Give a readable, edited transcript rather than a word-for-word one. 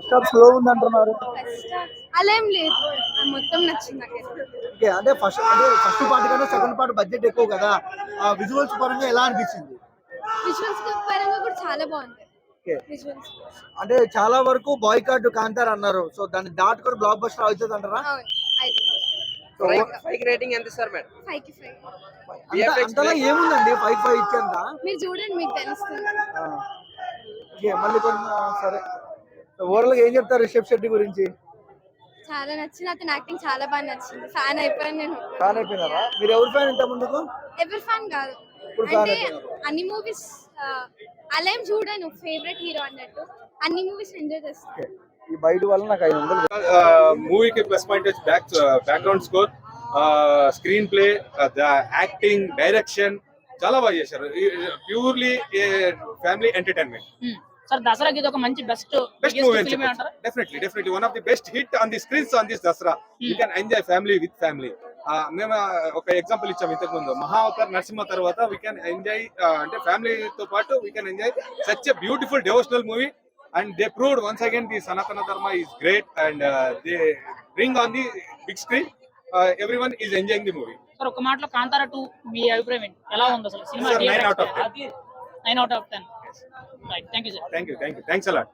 First half slow ఉంది అంటున్నారు. అలా ఏం లేదు, మొత్తం నచ్చింది నాకైతే. ఓకే, అంటే ఫస్ట్ పార్ట్ కన్నా సెకండ్ పార్ట్ బడ్జెట్ ఎక్కువ కదా, ఆ విజువల్స్ పరంగా ఎలా అనిపించింది? విజువల్స్ పరంగా కూడా చాలా బాగుంది. ఓకే, విజువల్స్ అంటే చాలా వరకు బాయ్కాట్ కాంతార్ అన్నారు, సో దాన్ని దాటుకొని బ్లాక్ బస్టర్ అవుతుంది అంటారా? అవును అయితే. సో ఫైవ్ రేటింగ్ ఎంత ఇస్తారు మేడం? 5కి 5. అంతలా ఏముందండి 5 ఇచ్చేంత? మీరు చూడండి మీకు తెలుస్తుంది. ఓకే, మళ్ళీ కొన్ని సరే, ఓవరాల్ గా ఏం చెప్తారు రిషబ్ శెట్టి గురించి? చాలా నచ్చింది, అతని యాక్టింగ్ చాలా బాగా నచ్చింది. ఫ్యాన్ అయిపోయాను నేను. ఫ్యాన్ అయిపోయినారా? మీరు ఎవరు ఫ్యాన్ ఇంత ముందుకు? ఎవరి ఫ్యాన్ కాదు, ఇప్పుడు ఫ్యాన్ అంటే అయిపోయినారు. అన్ని మూవీస్ అలా ఏం చూడను ఫేవరెట్ హీరో అన్నట్టు, అన్ని మూవీస్ ఎంజాయ్ చేస్తాను. ఓకే, ఈ బయట వల్ల నాకు 500. మూవీకి ప్లస్ పాయింట్ వచ్చి background score, screen play, acting, direction చాలా బాగా చేశారు. Purely family entertainment. సార్ దసరాకి ఇది ఒక మంచి బెస్ట్ మూవీ అని ఫిల్మ్ చెప్పొచ్చు. అంటారా? Definitely one of the best hit on the screens on this Dasara. You can enjoy family with family. మేము ఒక ఎగ్జాంపుల్ ఇచ్చాము ఇంతకు ముందు, మహావతార్ నరసింహ తర్వాత వీ కెన్ ఎంజాయ్, అంటే ఫ్యామిలీతో పాటు we can enjoy such a beautiful devotional movie. And they proved once again the Sanatana Dharma is great, and they bring on the big screen. Everyone is enjoying the movie. Sir ఒక మాటలో కాంతారా 2 మీ అభిప్రాయం ఏంటి? ఎలా ఉంది అసలు cinema? Sir, 9 out of 10. 9 out of 10. Right, thank you sir. Thank you. Thanks a lot.